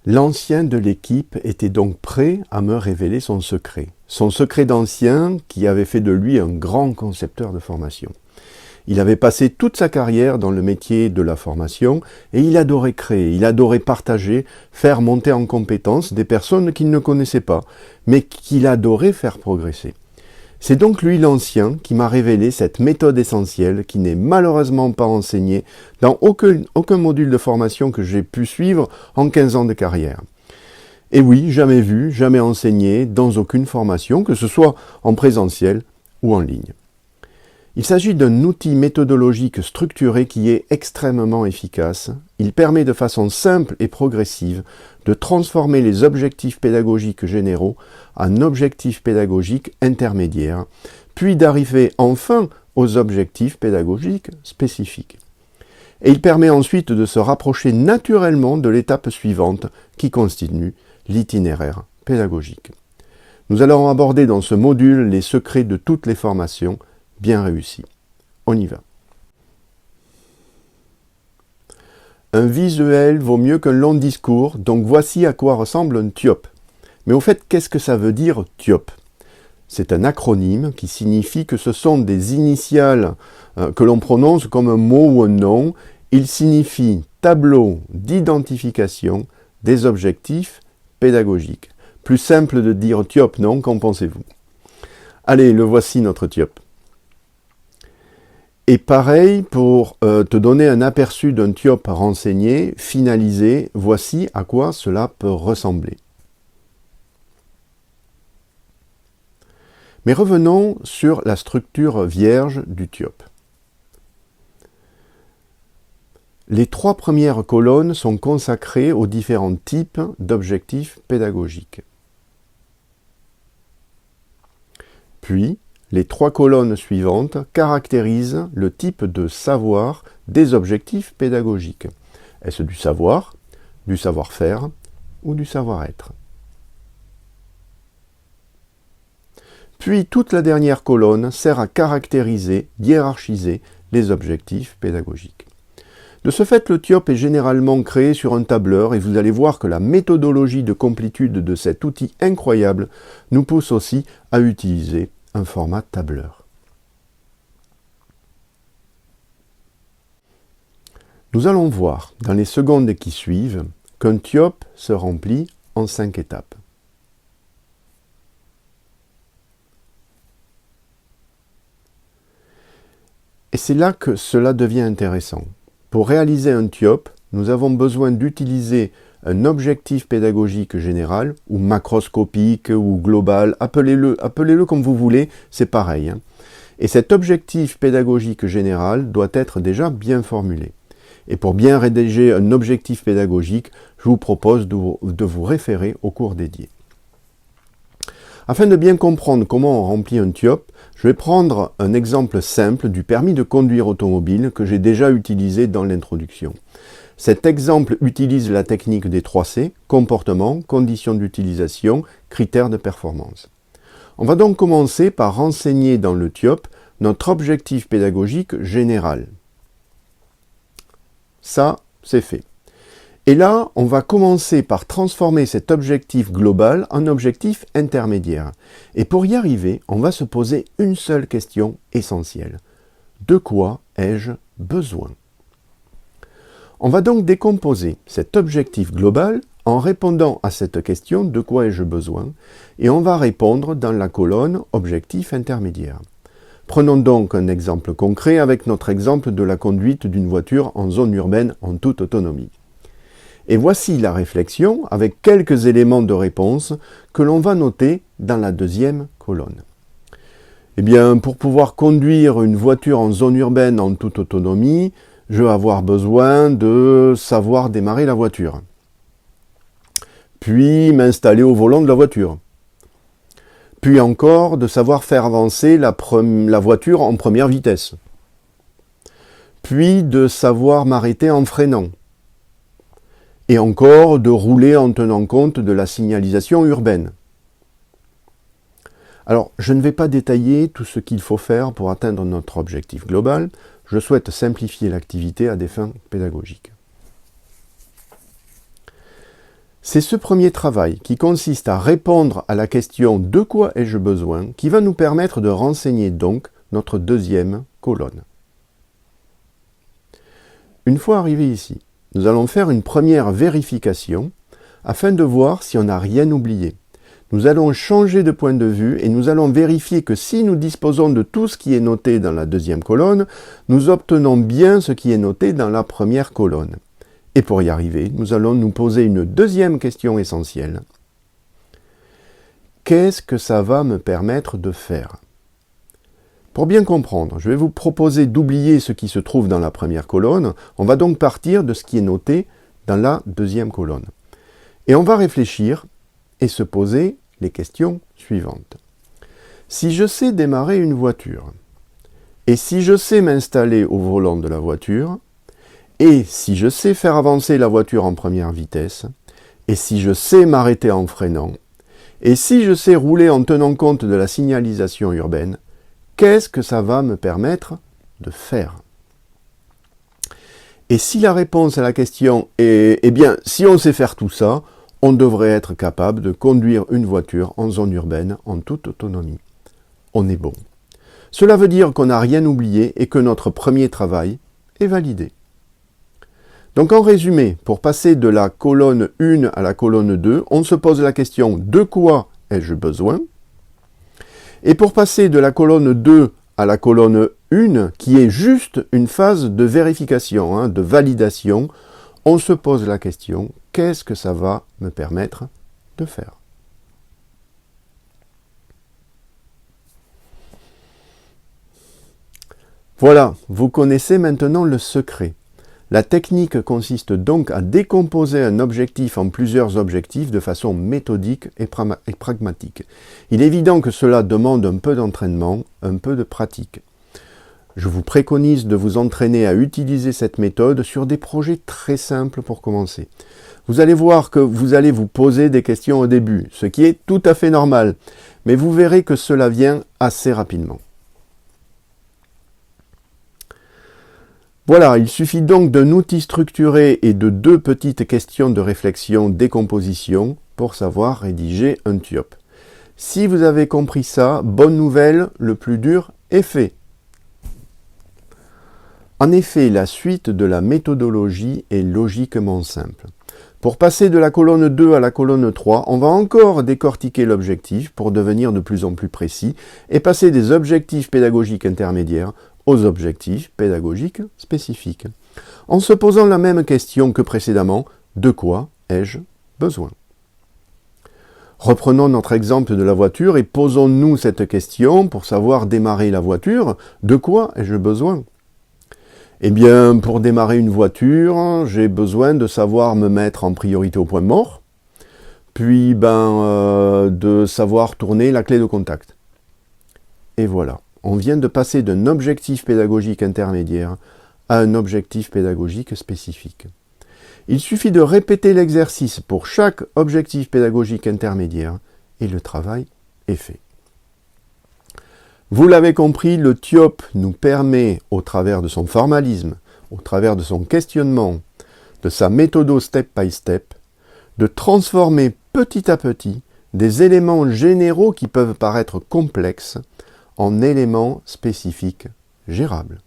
L'ancien de l'équipe était donc prêt à me révéler son secret. Son secret d'ancien qui avait fait de lui un grand concepteur de formation. Il avait passé toute sa carrière dans le métier de la formation et il adorait créer, il adorait partager, faire monter en compétence des personnes qu'il ne connaissait pas, mais qu'il adorait faire progresser. C'est donc lui l'ancien qui m'a révélé cette méthode essentielle qui n'est malheureusement pas enseignée dans aucun module de formation que j'ai pu suivre en 15 ans de carrière. Et oui, jamais vu, jamais enseigné dans aucune formation, que ce soit en présentiel ou en ligne. Il s'agit d'un outil méthodologique structuré qui est extrêmement efficace. Il permet de façon simple et progressive de transformer les objectifs pédagogiques généraux en objectifs pédagogiques intermédiaires, puis d'arriver enfin aux objectifs pédagogiques spécifiques. Et il permet ensuite de se rapprocher naturellement de l'étape suivante qui constitue l'itinéraire pédagogique. Nous allons aborder dans ce module les secrets de toutes les formations bien réussi. On y va. Un visuel vaut mieux qu'un long discours, donc voici à quoi ressemble un TIOP. Mais au fait, qu'est-ce que ça veut dire TIOP ? C'est un acronyme qui signifie que ce sont des initiales que l'on prononce comme un mot ou un nom. Il signifie tableau d'identification des objectifs pédagogiques. Plus simple de dire TIOP, non ? Qu'en pensez-vous ? Allez, le voici notre TIOP. Et pareil, pour te donner un aperçu d'un TIOP renseigné, finalisé, voici à quoi cela peut ressembler. Mais revenons sur la structure vierge du TIOP. Les 3 premières colonnes sont consacrées aux différents types d'objectifs pédagogiques. Puis, les 3 colonnes suivantes caractérisent le type de savoir des objectifs pédagogiques. Est-ce du savoir, du savoir-faire ou du savoir-être ? Puis toute la dernière colonne sert à caractériser, hiérarchiser les objectifs pédagogiques. De ce fait, le TIOP est généralement créé sur un tableur et vous allez voir que la méthodologie de complétude de cet outil incroyable nous pousse aussi à utiliser un format tableur. Nous allons voir dans les secondes qui suivent qu'un TIOP se remplit en 5 étapes. Et c'est là que cela devient intéressant. Pour réaliser un TIOP, nous avons besoin d'utiliser un objectif pédagogique général, ou macroscopique, ou global, appelez-le comme vous voulez, c'est pareil. Et cet objectif pédagogique général doit être déjà bien formulé. Et pour bien rédiger un objectif pédagogique, je vous propose de vous référer au cours dédié. Afin de bien comprendre comment on remplit un TIOP, je vais prendre un exemple simple du permis de conduire automobile que j'ai déjà utilisé dans l'introduction. Cet exemple utilise la technique des 3C, comportement, conditions d'utilisation, critères de performance. On va donc commencer par renseigner dans le TIOP notre objectif pédagogique général. Ça, c'est fait. Et là, on va commencer par transformer cet objectif global en objectif intermédiaire. Et pour y arriver, on va se poser une seule question essentielle. De quoi ai-je besoin ? On va donc décomposer cet objectif global en répondant à cette question « De quoi ai-je besoin ?» et on va répondre dans la colonne « Objectif intermédiaire ». Prenons donc un exemple concret avec notre exemple de la conduite d'une voiture en zone urbaine en toute autonomie. Et voici la réflexion avec quelques éléments de réponse que l'on va noter dans la deuxième colonne. Eh bien, pour pouvoir conduire une voiture en zone urbaine en toute autonomie, je vais avoir besoin de savoir démarrer la voiture. Puis m'installer au volant de la voiture. Puis encore de savoir faire avancer la voiture en première vitesse. Puis de savoir m'arrêter en freinant. Et encore de rouler en tenant compte de la signalisation urbaine. Alors, je ne vais pas détailler tout ce qu'il faut faire pour atteindre notre objectif global. Je souhaite simplifier l'activité à des fins pédagogiques. C'est ce premier travail qui consiste à répondre à la question « De quoi ai-je besoin ?» qui va nous permettre de renseigner donc notre deuxième colonne. Une fois arrivé ici, nous allons faire une première vérification afin de voir si on n'a rien oublié. Nous allons changer de point de vue et nous allons vérifier que si nous disposons de tout ce qui est noté dans la deuxième colonne, nous obtenons bien ce qui est noté dans la première colonne. Et pour y arriver, nous allons nous poser une deuxième question essentielle. Qu'est-ce que ça va me permettre de faire ? Pour bien comprendre, je vais vous proposer d'oublier ce qui se trouve dans la première colonne. On va donc partir de ce qui est noté dans la deuxième colonne. Et on va réfléchir et se poser les questions suivantes. Si je sais démarrer une voiture, et si je sais m'installer au volant de la voiture, et si je sais faire avancer la voiture en première vitesse, et si je sais m'arrêter en freinant, et si je sais rouler en tenant compte de la signalisation urbaine, qu'est-ce que ça va me permettre de faire ? Et si la réponse à la question est « Eh bien, si on sait faire tout ça, on devrait être capable de conduire une voiture en zone urbaine en toute autonomie. » On est bon. Cela veut dire qu'on n'a rien oublié et que notre premier travail est validé. Donc en résumé, pour passer de la colonne 1 à la colonne 2, on se pose la question « De quoi ai-je besoin ?» Et pour passer de la colonne 2 à la colonne 1, qui est juste une phase de vérification, de validation, on se pose la question « Qu'est-ce que ça va me permettre de faire ?» Voilà, vous connaissez maintenant le secret. La technique consiste donc à décomposer un objectif en plusieurs objectifs de façon méthodique et pragmatique. Il est évident que cela demande un peu d'entraînement, un peu de pratique. Je vous préconise de vous entraîner à utiliser cette méthode sur des projets très simples pour commencer. Vous allez voir que vous allez vous poser des questions au début, ce qui est tout à fait normal, mais vous verrez que cela vient assez rapidement. Voilà, il suffit donc d'un outil structuré et de 2 petites questions de réflexion décomposition pour savoir rédiger un TIOP. Si vous avez compris ça, bonne nouvelle, le plus dur est fait. En effet, la suite de la méthodologie est logiquement simple. Pour passer de la colonne 2 à la colonne 3, on va encore décortiquer l'objectif pour devenir de plus en plus précis et passer des objectifs pédagogiques intermédiaires aux objectifs pédagogiques spécifiques, en se posant la même question que précédemment, de quoi ai-je besoin ? Reprenons notre exemple de la voiture et posons-nous cette question pour savoir démarrer la voiture, de quoi ai-je besoin ? Eh bien, pour démarrer une voiture, j'ai besoin de savoir me mettre en priorité au point mort, puis de savoir tourner la clé de contact. Et voilà. On vient de passer d'un objectif pédagogique intermédiaire à un objectif pédagogique spécifique. Il suffit de répéter l'exercice pour chaque objectif pédagogique intermédiaire et le travail est fait. Vous l'avez compris, le TIOP nous permet, au travers de son formalisme, au travers de son questionnement, de sa méthode step by step, de transformer petit à petit des éléments généraux qui peuvent paraître complexes en éléments spécifiques gérables.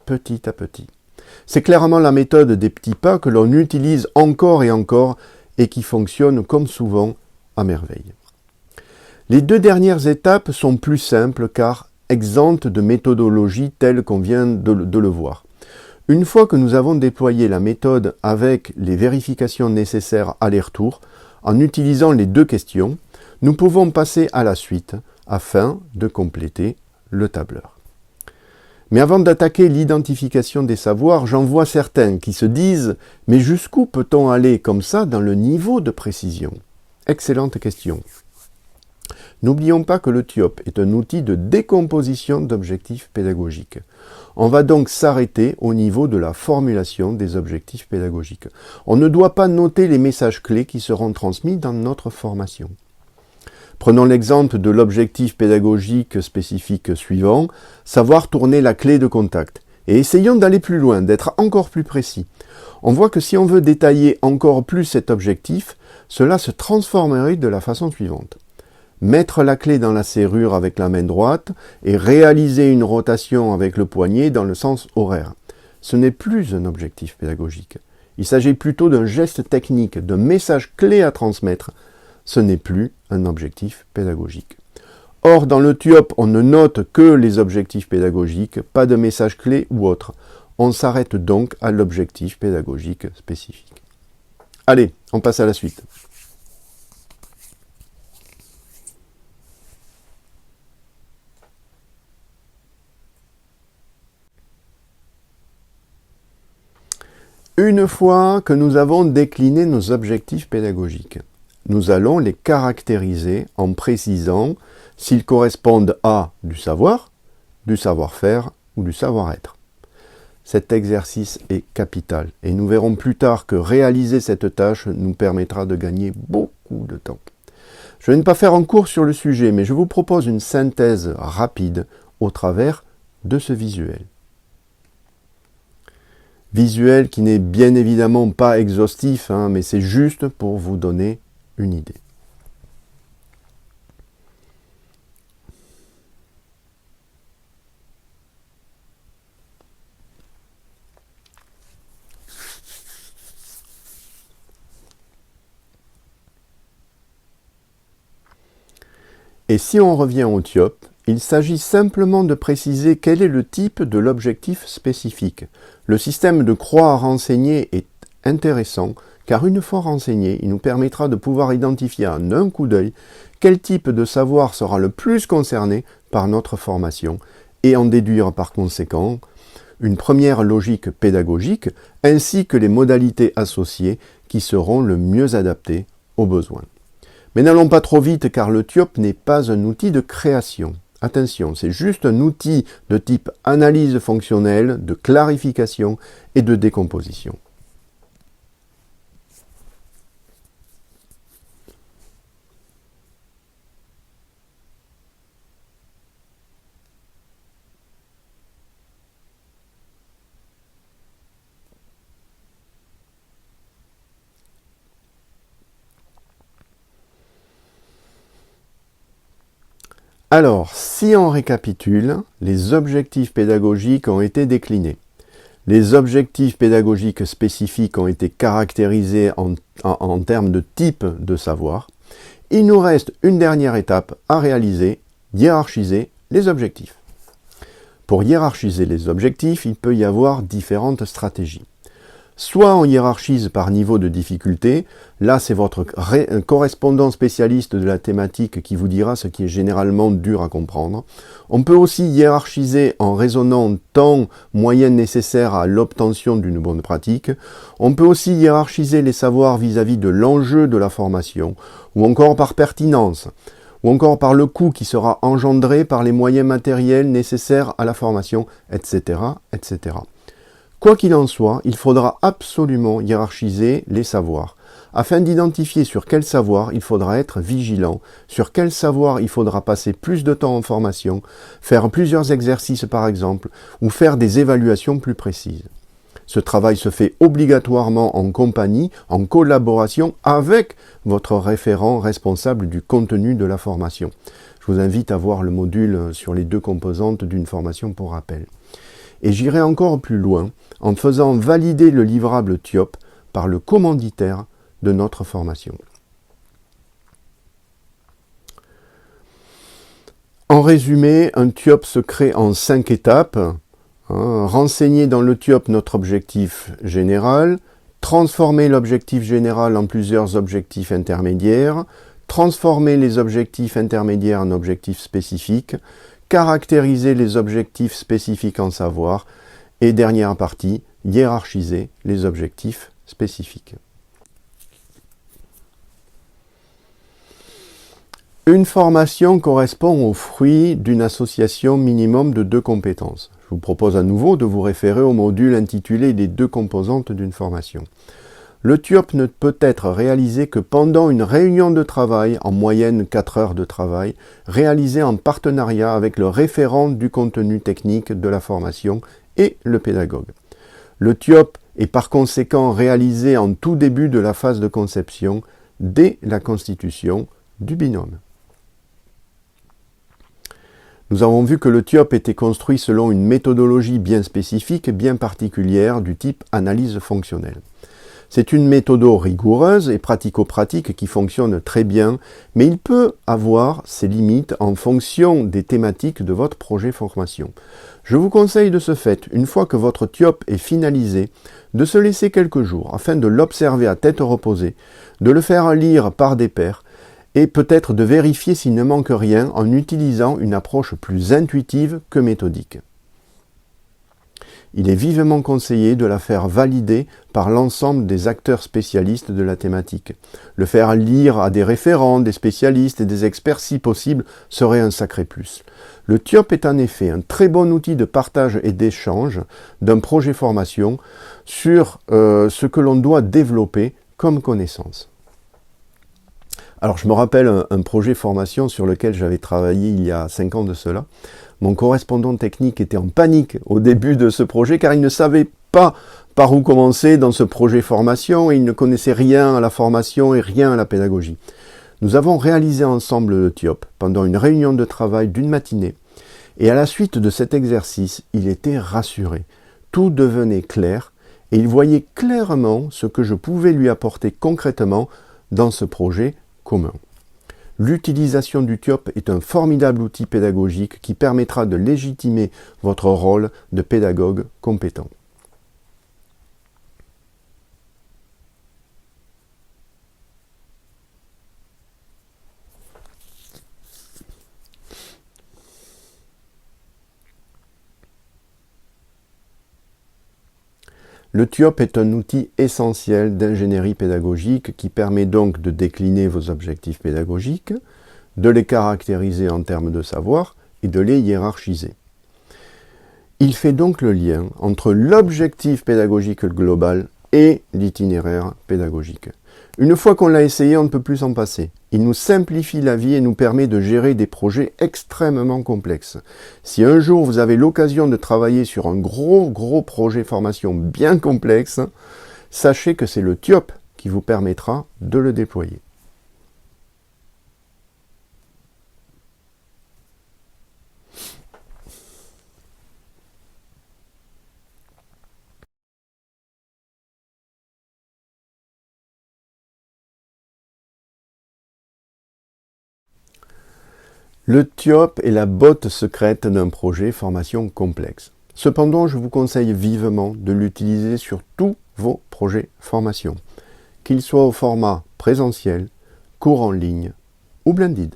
Petit à petit. C'est clairement la méthode des petits pas que l'on utilise encore et encore et qui fonctionne comme souvent à merveille. Les 2 dernières étapes sont plus simples car exemptes de méthodologie telle qu'on vient de le voir. Une fois que nous avons déployé la méthode avec les vérifications nécessaires aller-retour, en utilisant les 2 questions, nous pouvons passer à la suite afin de compléter le tableur. Mais avant d'attaquer l'identification des savoirs, j'en vois certains qui se disent « Mais jusqu'où peut-on aller comme ça dans le niveau de précision ?» Excellente question. N'oublions pas que le TIOP est un outil de décomposition d'objectifs pédagogiques. On va donc s'arrêter au niveau de la formulation des objectifs pédagogiques. On ne doit pas noter les messages clés qui seront transmis dans notre formation. Prenons l'exemple de l'objectif pédagogique spécifique suivant, savoir tourner la clé de contact. Et essayons d'aller plus loin, d'être encore plus précis. On voit que si on veut détailler encore plus cet objectif, cela se transformerait de la façon suivante. Mettre la clé dans la serrure avec la main droite et réaliser une rotation avec le poignet dans le sens horaire. Ce n'est plus un objectif pédagogique. Il s'agit plutôt d'un geste technique, d'un message clé à transmettre. Ce n'est plus un objectif pédagogique. Or, dans le TUOP, on ne note que les objectifs pédagogiques, pas de message clé ou autre. On s'arrête donc à l'objectif pédagogique spécifique. Allez, on passe à la suite. Une fois que nous avons décliné nos objectifs pédagogiques, nous allons les caractériser en précisant s'ils correspondent à du savoir-faire ou du savoir-être. Cet exercice est capital et nous verrons plus tard que réaliser cette tâche nous permettra de gagner beaucoup de temps. Je ne vais pas faire un cours sur le sujet, mais je vous propose une synthèse rapide au travers de ce visuel. Visuel qui n'est bien évidemment pas exhaustif, mais c'est juste pour vous donner une idée. Et si on revient au TUOP, il s'agit simplement de préciser quel est le type de l'objectif spécifique. Le système de croix à renseigner est intéressant car une fois renseigné, il nous permettra de pouvoir identifier en un coup d'œil quel type de savoir sera le plus concerné par notre formation et en déduire par conséquent une première logique pédagogique ainsi que les modalités associées qui seront le mieux adaptées aux besoins. Mais n'allons pas trop vite car le TUOP n'est pas un outil de création. Attention, c'est juste un outil de type analyse fonctionnelle, de clarification et de décomposition. Alors, si on récapitule, les objectifs pédagogiques ont été déclinés. Les objectifs pédagogiques spécifiques ont été caractérisés en termes de type de savoir. Il nous reste une dernière étape à réaliser, hiérarchiser les objectifs. Pour hiérarchiser les objectifs, il peut y avoir différentes stratégies. Soit on hiérarchise par niveau de difficulté, là c'est votre correspondant spécialiste de la thématique qui vous dira ce qui est généralement dur à comprendre. On peut aussi hiérarchiser en raisonnant temps moyen nécessaire à l'obtention d'une bonne pratique. On peut aussi hiérarchiser les savoirs vis-à-vis de l'enjeu de la formation, ou encore par pertinence, ou encore par le coût qui sera engendré par les moyens matériels nécessaires à la formation, etc., etc. Quoi qu'il en soit, il faudra absolument hiérarchiser les savoirs. Afin d'identifier sur quel savoir il faudra être vigilant, sur quel savoir il faudra passer plus de temps en formation, faire plusieurs exercices par exemple, ou faire des évaluations plus précises. Ce travail se fait obligatoirement en compagnie, en collaboration avec votre référent responsable du contenu de la formation. Je vous invite à voir le module sur les 2 composantes d'une formation pour rappel. Et j'irai encore plus loin en faisant valider le livrable TUOP par le commanditaire de notre formation. En résumé, un TUOP se crée en 5 étapes. Renseigner dans le TUOP notre objectif général, transformer l'objectif général en plusieurs objectifs intermédiaires, transformer les objectifs intermédiaires en objectifs spécifiques, caractériser les objectifs spécifiques en savoir, et dernière partie, hiérarchiser les objectifs spécifiques. Une formation correspond au fruit d'une association minimum de 2 compétences. Je vous propose à nouveau de vous référer au module intitulé « Les 2 composantes d'une formation ». Le TUOP ne peut être réalisé que pendant une réunion de travail, en moyenne 4 heures de travail, réalisée en partenariat avec le référent du contenu technique de la formation et le pédagogue. Le TIOP est par conséquent réalisé en tout début de la phase de conception, dès la constitution du binôme. Nous avons vu que le TIOP était construit selon une méthodologie bien spécifique et bien particulière du type analyse fonctionnelle. C'est une méthode rigoureuse et pratico-pratique qui fonctionne très bien, mais il peut avoir ses limites en fonction des thématiques de votre projet formation. Je vous conseille de ce fait, une fois que votre TIOP est finalisé, de se laisser quelques jours afin de l'observer à tête reposée, de le faire lire par des pairs, et peut-être de vérifier s'il ne manque rien en utilisant une approche plus intuitive que méthodique. Il est vivement conseillé de la faire valider par l'ensemble des acteurs spécialistes de la thématique. Le faire lire à des référents, des spécialistes et des experts si possible serait un sacré plus. Le TIOP est en effet un très bon outil de partage et d'échange d'un projet formation sur ce que l'on doit développer comme connaissance. Alors je me rappelle un projet formation sur lequel j'avais travaillé il y a 5 ans de cela. Mon correspondant technique était en panique au début de ce projet car il ne savait pas par où commencer dans ce projet formation et il ne connaissait rien à la formation et rien à la pédagogie. Nous avons réalisé ensemble le TIOP pendant une réunion de travail d'une matinée et à la suite de cet exercice, il était rassuré. Tout devenait clair et il voyait clairement ce que je pouvais lui apporter concrètement dans ce projet commun. L'utilisation du TIOP est un formidable outil pédagogique qui permettra de légitimer votre rôle de pédagogue compétent. Le TIOP est un outil essentiel d'ingénierie pédagogique qui permet donc de décliner vos objectifs pédagogiques, de les caractériser en termes de savoir et de les hiérarchiser. Il fait donc le lien entre l'objectif pédagogique global et l'itinéraire pédagogique. Une fois qu'on l'a essayé, on ne peut plus s'en passer. Il nous simplifie la vie et nous permet de gérer des projets extrêmement complexes. Si un jour vous avez l'occasion de travailler sur un gros projet formation bien complexe, sachez que c'est le TIOP qui vous permettra de le déployer. Le TIOP est la botte secrète d'un projet formation complexe. Cependant, je vous conseille vivement de l'utiliser sur tous vos projets formation, qu'ils soient au format présentiel, cours en ligne ou blended.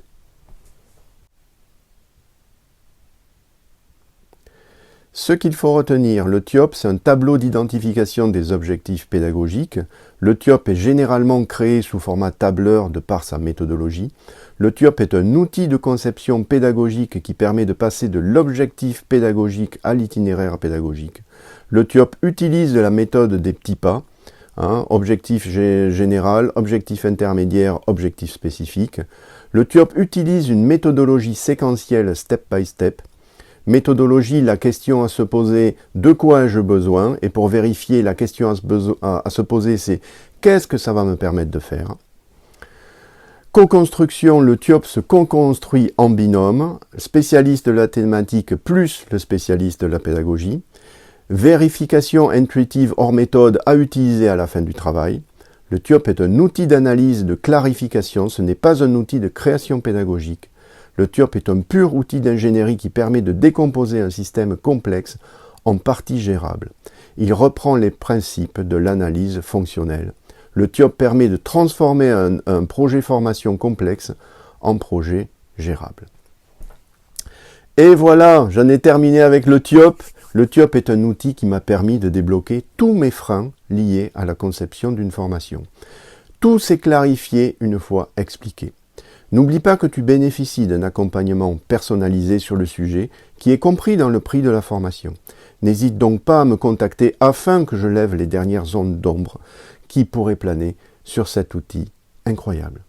Ce qu'il faut retenir, le TIOP, c'est un tableau d'identification des objectifs pédagogiques. Le TIOP est généralement créé sous format tableur de par sa méthodologie. Le TIOP est un outil de conception pédagogique qui permet de passer de l'objectif pédagogique à l'itinéraire pédagogique. Le TIOP utilise la méthode des petits pas, objectif général, objectif intermédiaire, objectif spécifique. Le TIOP utilise une méthodologie séquentielle step by step. Méthodologie, la question à se poser, de quoi ai-je besoin? Et pour vérifier, la question à se poser, c'est qu'est-ce que ça va me permettre de faire? Co-construction, le TIOP se co-construit en binôme, spécialiste de la thématique plus le spécialiste de la pédagogie. Vérification intuitive hors méthode à utiliser à la fin du travail. Le TIOP est un outil d'analyse, de clarification, ce n'est pas un outil de création pédagogique. Le TIOP est un pur outil d'ingénierie qui permet de décomposer un système complexe en parties gérables. Il reprend les principes de l'analyse fonctionnelle. Le TIOP permet de transformer un projet formation complexe en projet gérable. Et voilà, j'en ai terminé avec le TIOP. Le TIOP est un outil qui m'a permis de débloquer tous mes freins liés à la conception d'une formation. Tout s'est clarifié une fois expliqué. N'oublie pas que tu bénéficies d'un accompagnement personnalisé sur le sujet qui est compris dans le prix de la formation. N'hésite donc pas à me contacter afin que je lève les dernières ondes d'ombre qui pourraient planer sur cet outil incroyable.